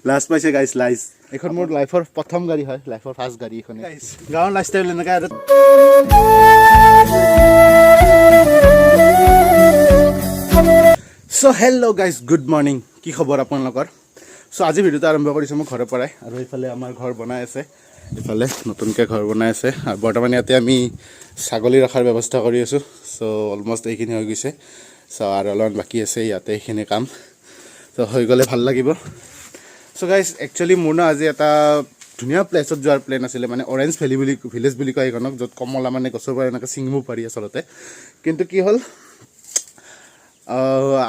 last পাইছে গাইছ লাইছ এখন মোৰ লাইফৰ প্ৰথম গাড়ী হয় লাইফৰ ফাৰ্ষ্ট গাড়ী এখন গাইছ গাঁৱৰ লাইফষ্টাইল এনেকৈ আৰু চ' হেল্ল' গাইজ গুড মৰ্ণিং কি খবৰ আপোনালোকৰ চ' আজি ভিডিঅ'টো আৰম্ভ কৰিছোঁ মই ঘৰৰ পৰাই আৰু এইফালে আমাৰ ঘৰ বনাই আছে এইফালে নতুনকৈ ঘৰ বনাই আছে আৰু বৰ্তমান ইয়াতে আমি ছাগলী ৰখাৰ ব্যৱস্থা কৰি আছোঁ চ' অলমষ্ট এইখিনি হৈ গৈছে চ' আৰু অলপমান বাকী আছে ইয়াতে এইখিনি কাম চ' হৈ গ'লে ভাল লাগিব চ' গাইজ একচুৱেলি মোৰ ন আজি এটা ধুনীয়া প্লেচত যোৱাৰ প্লেন আছিলে মানে অৰেঞ্জ ভেলী বুলি ভিলেজ বুলি কয় এইখনক য'ত কমলা মানে গছৰ পৰা এনেকৈ ছিঙিব পাৰি আচলতে কিন্তু কি হ'ল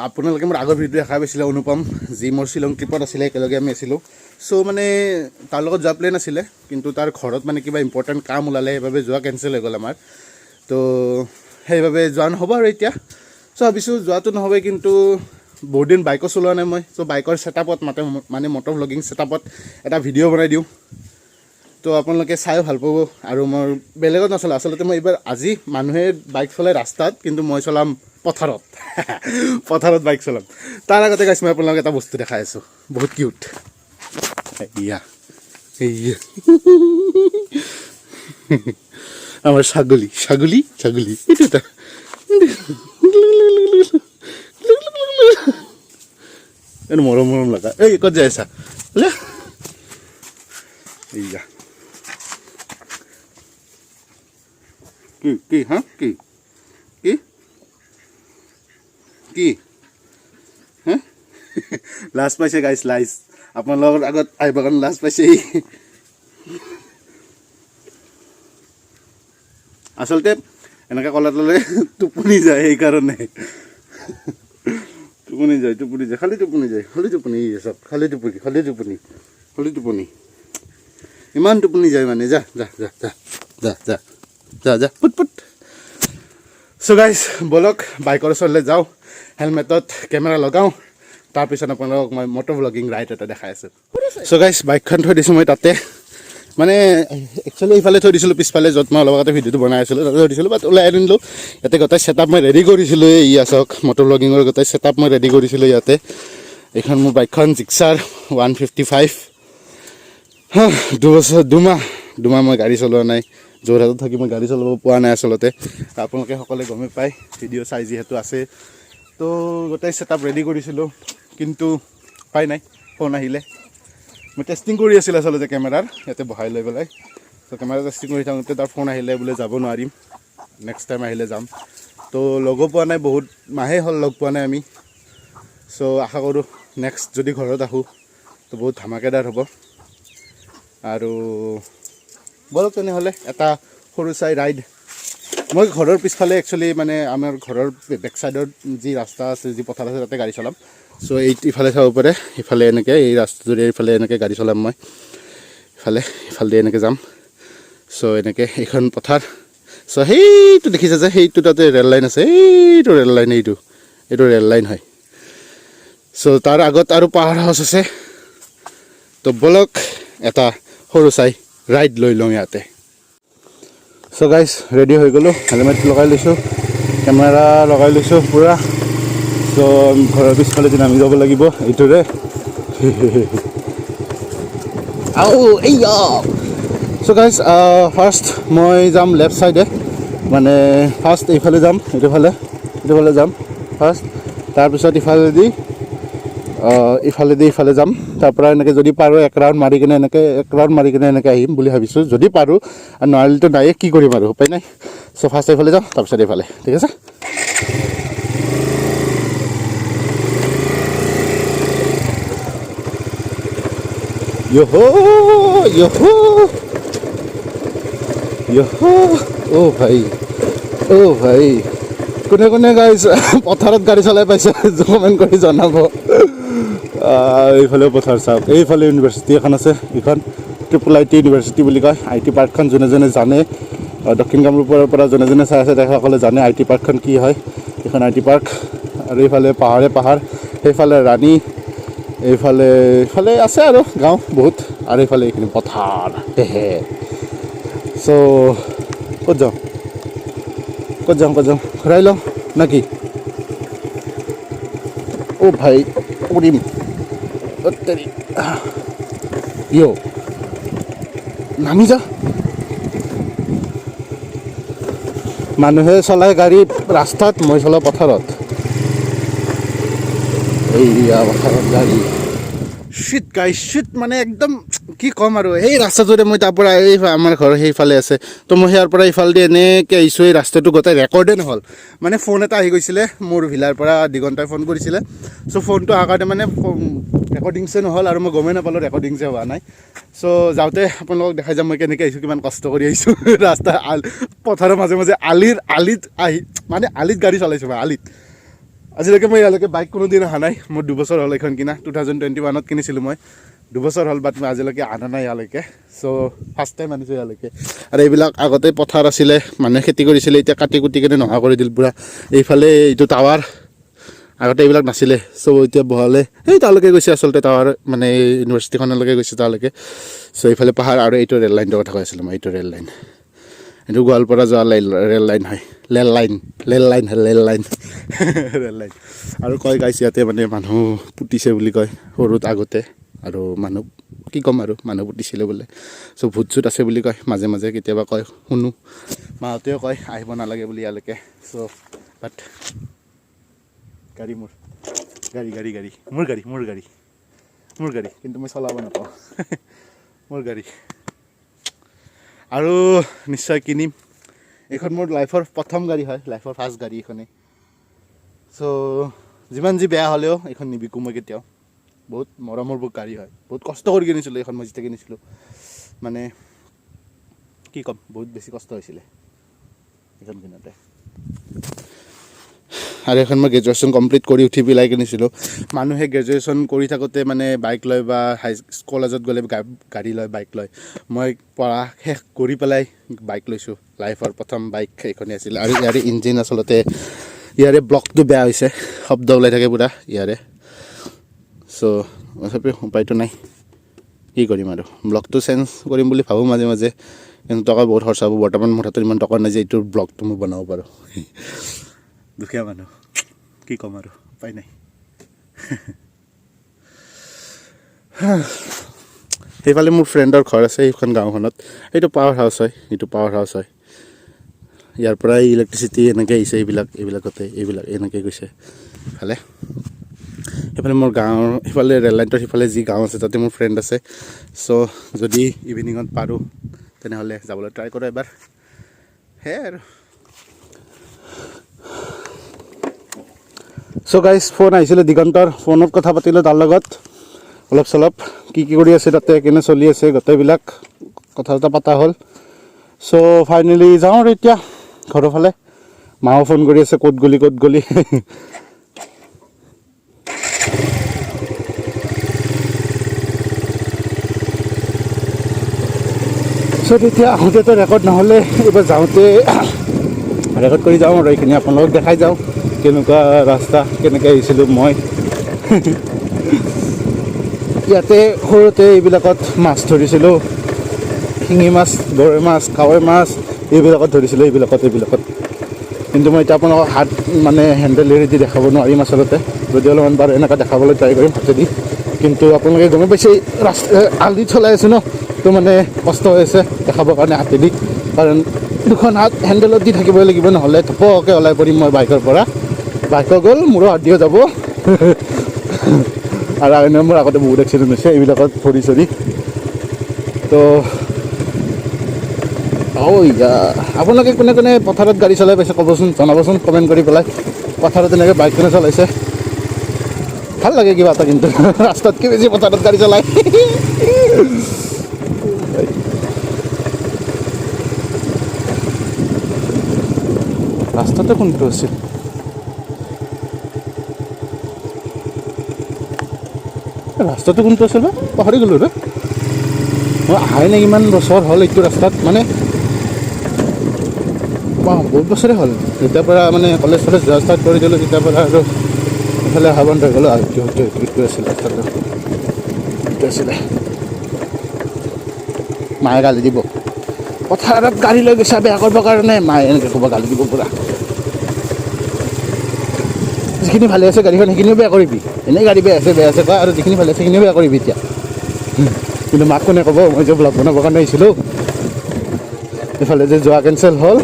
আপোনালোকে মোৰ আগৰ ভিডিঅ' দেখা পাইছিলে অনুপম যি মোৰ শ্বিলং ট্ৰিপত আছিলে একেলগে আমি আছিলোঁ চ' মানে তাৰ লগত যোৱা প্লেন আছিলে কিন্তু তাৰ ঘৰত মানে কিবা ইম্পৰ্টেণ্ট কাম ওলালে সেইবাবে যোৱা কেঞ্চেল হৈ গ'ল আমাৰ তো সেইবাবে যোৱা নহ'ব আৰু এতিয়া চ' ভাবিছোঁ যোৱাটো নহ'বই কিন্তু বহুত দিন বাইকো চলোৱা নাই মই চ' বাইকৰ ছেটআপত মানে মটৰ ভ্লগিং ছেটআপত এটা ভিডিঅ' বনাই দিওঁ তো আপোনালোকে চাইও ভাল পাব আৰু মই বেলেগত নচলাওঁ আচলতে মই এইবাৰ আজি মানুহে বাইক চলাই ৰাস্তাত কিন্তু মই চলাম পথাৰত বাইক চলাম তাৰ আগতে গাইছ মই আপোনালোকক এটা বস্তু দেখাই আছোঁ বহুত কিউট এয়া আমাৰ ছাগলী এইটো এটা এইটো মৰম লগা এই ক'ত যাই আছা এয়া কি হা কি হে লাষ্ট পাইছে গাইছ লাইছ আপোনালোকৰ আগত আহিবৰ কাৰণে লাষ্ট পাইছে আচলতে এনেকৈ ক'লে টোপনি যায় সেইকাৰণে টোপনি যায় খালি টোপনি চব খালি টোপনি ইমান টোপনি যায় মানে যা পুট চ' গাইছ ব'লক বাইকৰ ওচৰলৈ যাওঁ হেলমেটত কেমেৰা লগাওঁ তাৰপিছত আপোনালোকক মই মটৰ ভ্লগিং ৰাইড এটা দেখাই আছোঁ চ' গাইছ বাইকখন থৈ দিছোঁ মই তাতে মানে একচুৱেলি এইফালে থৈ দিছিলোঁ পিছফালে য'ত মই অলপ আগতে ভিডিঅ'টো বনাই আছিলোঁ তাতে থৈ দিছিলোঁ বাট ওলাই আনিলোঁ ইয়াতে গোটেই ছেটআপ মই ৰেডি কৰিছিলোঁ এয়া চাওক মটৰ ভ্লগিঙৰ গোটেই ছেটআপ মই ৰেডি কৰিছিলোঁ ইয়াতে এইখন মোৰ বাইকখন জিক্সাৰ 155 দুমাহ মই গাড়ী চলোৱা নাই যোৰহাটত থাকি মই গাড়ী চলাব পোৱা নাই আচলতে আপোনালোকে সকলোৱে গমেই পায় ভিডিঅ' চাই যিহেতু আছে তো গোটেই ছেটআপ ৰেডি কৰিছিলোঁ কিন্তু উপায় নাই ফোন আহিলে মই টেষ্টিং কৰি আছিলোঁ আচলতে কেমেৰাৰ ইয়াতে বহাই লৈ পেলাই তো কেমেৰা টেষ্টিং কৰি থাকোঁতে তাৰ ফোন আহিলে বোলে যাব নোৱাৰিম নেক্সট টাইম আহিলে যাম তো লগো পোৱা নাই বহুত মাহে হ'ল লগ পোৱা নাই আমি চ' আশা কৰোঁ নেক্সট যদি ঘৰত আহোঁ তো বহুত ধামাকেদাৰ হ'ব আৰু ব'লক তেনেহ'লে এটা সৰু চাই ৰাইড মই ঘৰৰ পিছফালে একচুৱেলি মানে আমাৰ ঘৰৰ বেক ছাইডত যি ৰাস্তা আছে যি পথাৰ আছে তাতে গাড়ী চলাম চ' ইফালে চাব পাৰে ইফালে এনেকৈ এই ৰাস্তাটোৰে এইফালে এনেকৈ গাড়ী চলাম মই ইফালেদি এনেকৈ যাম চ' এনেকৈ এইখন পথাৰ চ' সেইটো দেখিছে যে সেইটো তাতে ৰেল লাইন আছে এইটো ৰেল লাইন এইটো ৰেল লাইন হয় চ' তাৰ আগত আৰু পাহাৰ হাউচ আছে তো ব'লক এটা সৰু চাই ৰাইড লৈ লওঁ ইয়াতে চ' গাইছ ৰেডি হৈ গ'লোঁ হেলমেট লগাই লৈছোঁ কেমেৰা লগাই লৈছোঁ পূৰা চ' ঘৰৰ পিছফালে নামি যাব লাগিব এইটোৰে চ' গাইছ ফাৰ্ষ্ট মই যাম লেফ্ট ছাইডে মানে ফাৰ্ষ্ট এইফালে যাম এইটো ফালে যাম ফাৰ্ষ্ট তাৰপিছত ইফালে যাম তাৰপৰা এনেকৈ যদি পাৰোঁ এক ৰাউণ্ড মাৰি কিনে এনেকৈ আহিম বুলি ভাবিছোঁ যদি পাৰোঁ আৰু নোৱাৰিলেতো নায়ে কি কৰিম আৰু উপায় নাই চ' ফাৰ্ষ্ট এইফালে যাম তাৰপিছত এইফালে ঠিক আছে য়'হ অ' ভাই কোনে গাইছ পথাৰত গাড়ী চলাই পাইছে কমেণ্ট কৰি জনাব এইফালেও পথাৰ চাওক এইফালে ইউনিভাৰ্চিটি এখন আছে এইখন IIT ইউনিভাৰ্চিটি বুলি কয় IT পাৰ্কখন যোনে জানে দক্ষিণ কামৰূপৰ পৰা যোনে চাই আছে তেখেতসকলে জানে IT পাৰ্কখন কি হয় এইখন IT পাৰ্ক আৰু এইফালে পাহাৰ সেইফালে ৰাণী এইফালে আছে আৰু গাঁও বহুত আৰু এইফালে এইখিনি পথাৰ চ' ক'ত যাওঁ ঘূৰাই লওঁ নাকি অ' ভাই কৰিম ইয় নামি যা মানুহে চলাই গাড়ী ৰাস্তাত মই চলাওঁ পথাৰত এইয়া পথাৰত গাড়ী চিট গাই চিট মানে একদম কি ক'ম আৰু এই ৰাস্তাটোৰে মই তাৰ পৰা এই আমাৰ ঘৰ সেইফালে আছে তো মই ইয়াৰ পৰা ইফালেদি এনেকৈ আহিছোঁ এই ৰাস্তাটো গোটেই ৰেকৰ্ডে নহ'ল মানে ফোন এটা আহি গৈছিলে মোৰ ভিলাৰ পৰা দিগন্তাই ফোন কৰিছিলে চ' ফোনটো অহাৰ কাৰণে মানে ৰেকৰ্ডিংছে নহ'ল আৰু মই গমেই নাপালোঁ ৰেকৰ্ডিংছে হোৱা নাই চ' যাওঁতে আপোনালোকক দেখাই যাম মই কেনেকৈ আহিছোঁ কিমান কষ্ট কৰি আহিছোঁ ৰাস্তা পথাৰৰ মাজে মাজে আলিত আহি মানে আলিত গাড়ী চলাইছোঁ মই আলিত আজিলৈকে মই ইয়ালৈকে বাইক কোনোদিন অহা নাই মোৰ 2 বছৰ হ'ল এইখন কিনা 2021ত কিনিছিলোঁ মই 2 বছৰ হ'ল বাট মই আজিলৈকে অহা নাই ইয়ালৈকে চ' ফাৰ্ষ্ট টাইম আনিছোঁ ইয়ালৈকে আৰু এইবিলাক আগতে পথাৰ আছিলে মানুহে খেতি কৰিছিলে এতিয়া কাটি কুটি কেনে নোহোৱা কৰি দিল পূৰা এইফালে এইটো টাৱাৰ আগতে এইবিলাক নাছিলে চ' এতিয়া বহালে এই তালৈকে গৈছে আচলতে টাৱাৰ মানে ইউনিভাৰ্চিটিখনলৈকে গৈছে তালৈকে চ' এইফালে পাহাৰ আৰু এইটো ৰেল লাইনটোৰ কথা কৈ আছিলোঁ মই এইটো ৰেল লাইন এইটো গোৱালপাৰা যোৱা ৰেল লাইন হয় ৰেল লাইন আৰু কয় গাইছে ইয়াতে মানে মানুহ পুতিছে বুলি কয় সৰুত আগতে আৰু মানুহ কি ক'ম আৰু মানুহ পুতিছিলে বোলে চ' ভূত চুত আছে বুলি কয় মাজে মাজে কেতিয়াবা কয় শুনো মাহঁতেও কয় আহিব নালাগে বুলি ইয়ালৈকে চ' বাট গাড়ী মোৰ গাড়ী কিন্তু মই চলাব নাপাওঁ মোৰ গাড়ী আৰু নিশ্চয় কিনিম এইখন মোৰ লাইফৰ প্ৰথম গাড়ী হয় লাইফৰ ফাৰ্ষ্ট গাড়ী এইখনেই চ' যিমান যি বেয়া হ'লেও এইখন নিবিকো মই কেতিয়াও বহুত মৰমৰ গাড়ী হয় বহুত কষ্ট কৰি কিনিছিলোঁ এইখন মই যেতিয়া কিনিছিলোঁ মানে কি ক'ম বহুত বেছি কষ্ট হৈছিলে এইখন কিনোতে আৰু এখন মই গ্ৰেজুৱেশ্যন কমপ্লিট কৰি উঠি পেলাই কিনিছিলোঁ মানুহে গ্ৰেজুৱেশ্যন কৰি থাকোঁতে মানে বাইক লয় বা কলেজত গ'লে গাড়ী লয় বাইক লয় মই পঢ়া শেষ কৰি পেলাই বাইক লৈছোঁ লাইফৰ প্ৰথম বাইক এইখনেই আছিলে আৰু ইয়াৰে ইঞ্জিন আচলতে ইয়াৰে ব্লকটো বেয়া হৈছে শব্দ ওলাই থাকে পূৰা ইয়াৰে চ' তথাপিও উপায়টো নাই কি কৰিম আৰু ব্লকটো চেঞ্জ কৰিম বুলি ভাবোঁ মাজে মাজে কিন্তু টকা বহুত খৰচ হ'ব বৰ্তমান মোৰ হাতত ইমান টকা নাই যে এইটোৰ ব্লকটো মই বনাব পাৰোঁ দুখীয়া মানুহ কি ক'ম আৰু উপায় নাই সেইফালে মোৰ ফ্ৰেণ্ডৰ ঘৰ আছে সেইখন গাঁওখনত এইটো পাৱাৰ হাউচ হয় ইয়াৰ পৰাই ইলেক্ট্ৰিচিটি এনেকৈ আহিছে এইবিলাক এনেকৈ গৈছে ইফালে সেইফালে মোৰ গাঁৱৰ সিফালে ৰেল লাইনটোৰ সিফালে যি গাঁও আছে তাতে মোৰ ফ্ৰেণ্ড আছে চ' যদি ইভিনিঙত পাৰোঁ তেনেহ'লে যাবলৈ ট্ৰাই কৰোঁ এবাৰ সেয়াই আৰু চ' গাইজ ফোন আহিছিলে দিগন্তৰ ফোনত কথা পাতিলোঁ তাৰ লগত অলপ চলপ কি কৰি আছে তাতে কেনে চলি আছে গোটেইবিলাক কথা পতা হ'ল চ' ফাইনেলি যাওঁ আৰু এতিয়া ঘৰৰ ফালে মাও ফোন কৰি আছে ক'ত গলি চ' তেতিয়া আহোঁতেতো ৰেকৰ্ড নহ'লে এইবাৰ যাওঁতে ৰেকৰ্ড কৰি যাওঁ আৰু এইখিনি আপোনালোকক দেখাই যাওঁ কেনেকুৱা ৰাস্তা কেনেকৈ আহিছিলোঁ মই ইয়াতে সৰুতে এইবিলাকত মাছ ধৰিছিলোঁ শিঙি মাছ গৰৈ মাছ কাৱৈ মাছ এইবিলাকত ধৰিছিলোঁ এইবিলাকত কিন্তু মই এতিয়া আপোনালোকক হাত মানে হেণ্ডেলেৰে দি দেখাব নোৱাৰিম আচলতে যদি অলপমান বাৰু এনেকুৱা দেখাবলৈ ট্ৰাই কৰিম হাতেদি কিন্তু আপোনালোকে গমে পাইছে ৰাস্তা আলিত চলাই আছোঁ ন তো মানে কষ্ট হৈ আছে দেখাবৰ কাৰণে হাতেদি কাৰণ দুখন হাত হেণ্ডেলত দি থাকিবই লাগিব নহ'লে থপকৈ ওলাই পৰিম মই বাইকৰ পৰা বাইক গ'ল মোৰো হাতীও যাব আৰু এনেও মোৰ আগতে বহুত এক্সিডেণ্ট হৈছে এইবিলাকত ভৰি চৰি তো আপোনালোকে কোনে কোনে পথাৰত গাড়ী চলাই পাইছে ক'বচোন জনাবচোন কমেণ্ট কৰি পেলাই পথাৰত এনেকৈ বাইক কোনে চলাইছে ভাল লাগে কিবা এটা কিন্তু ৰাস্তাতকৈ বেছি পথাৰত গাড়ী চলাই ৰাস্তাতে কোনটো আছিল ৰাস্তাটো কোনটো আছিল বা পাহৰি গ'লোঁ ৰে মই আহাই নাই ইমান বছৰ হ'ল এইটো ৰাস্তাত মানে বহুত বছৰে হ'ল যেতিয়াৰ পৰা মানে কলেজ যোৱা ষ্টাৰ্ট কৰি দিলোঁ তেতিয়াৰ পৰা আৰু এইফালে অহা বন্ধ হৈ গ'লোঁ আৰু এইটো আছিলে ৰাস্তাটো এইটো আছিলে মায়ে গালি দিব পথাৰত গাড়ী লৈ গৈছা বেয়া কৰিবৰ কাৰণে মায়ে এনেকৈ ক'ব গালি দিব পূৰা যিখিনি ভালে আছে গাড়ীখন সেইখিনিও বেয়া কৰিবি এনেই গাড়ী বেয়া আছে কোৱা আৰু যিখিনি ভালে আছে সেইখিনিও বেয়া কৰিবি এতিয়া কিন্তু মাক কোনে ক'ব মই যে ব্লগ বনাবৰ কাৰণে আহিছিলোঁ ইফালে যে যোৱা কেঞ্চেল হ'ল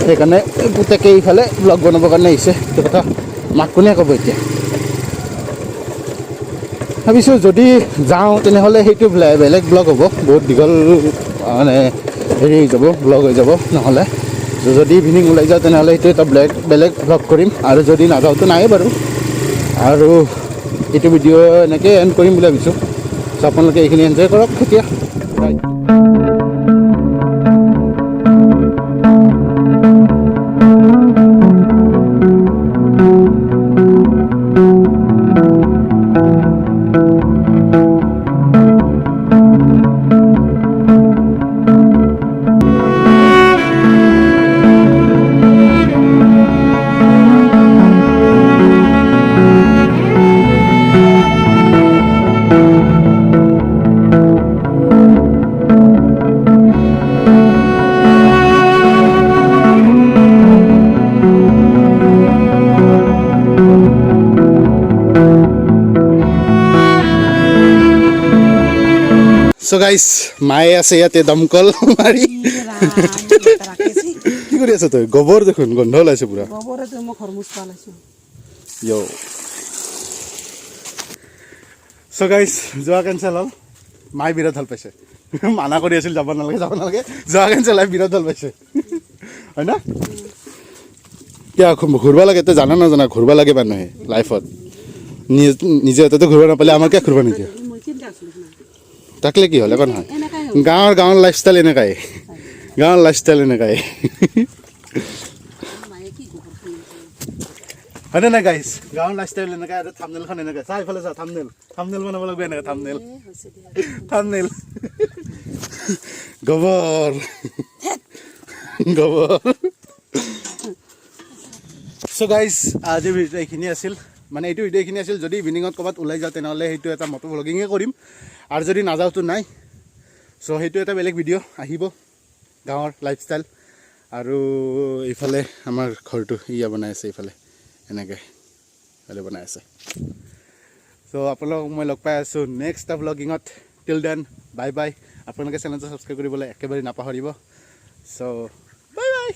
সেইকাৰণে পুতেকে ইফালে ব্লগ বনাবৰ কাৰণে আহিছে সেইটো কথা মাক কোনে ক'ব এতিয়া ভাবিছোঁ যদি যাওঁ তেনেহ'লে সেইটো বেলেগ ব্লগ হ'ব বহুত দীঘল মানে হেৰি হৈ যাব ব্লগ হৈ যাব নহ'লে যদি ইভিনিং ওলাই যাওঁ তেনেহ'লে সেইটো এটা বেলেগ ব্লগ কৰিম আৰু যদি নাযাওঁতো নায়েই বাৰু আৰু এইটো ভিডিঅ' এনেকৈ এণ্ড কৰিম বুলি ভাবিছোঁ চ' আপোনালোকে এইখিনি এনজয় কৰক এতিয়া বাই So guys, মায়ে আছে ইয়াতে দমকল মাৰি কি কৰি আছ তই গোবৰ দেখোন গন্ধ ওলাইছে পুৰা So guys, যোৱা কেঞ্চেল হ'ল মায়ে বিৰাট ভাল পাইছে মানা কৰি আছিল যাব নালাগে যোৱা কেঞ্চেল হৈ বিৰাট ভাল পাইছে হয় না কিয় ঘূৰিব লাগে তই জানা নাজানা ঘূৰিব লাগে মানুহে লাইফত নিজে এটাতো ঘূৰিব নাপালে আমাৰ কিয় ঘূৰিব নিদিয়ে তাকলে কি হ'ল একো নহয় গাঁৱৰ লাইফষ্টাইল এনেকাই হয়নে নাই গাইছ গাঁৱৰ লাইফষ্টাইল এনেকাই আৰু থাম্বনেইলখন এনেকাই চা ইফালে চা থাম্বনেইল বনাব লাগিব এনেকৈ থাম্বনেইল গোবৰ চ' গাইজ আজি ভিডিঅ' এইখিনি আছিল মানে এইটো ভিডিঅ' এইখিনি আছিল যদি ইভিনিঙত ক'ৰবাত ওলাই যাওঁ তেনেহ'লে সেইটো এটা মটো ভ্লগিঙে কৰিম আৰু যদি নাযাওঁতো নাই চ' সেইটো এটা বেলেগ ভিডিঅ' আহিব গাঁৱৰ লাইফষ্টাইল আৰু এইফালে আমাৰ ঘৰটো ইয়া বনাই আছে এইফালে এনেকৈ বনাই আছে চ' আপোনালোকক মই লগ পাই আছোঁ নেক্সট এটা ভ্লগিঙত টিল দেন বাই বাই আপোনালোকে চেনেলটো ছাবস্ক্ৰাইব কৰিবলৈ একেবাৰে নাপাহৰিব চ' বাই বাই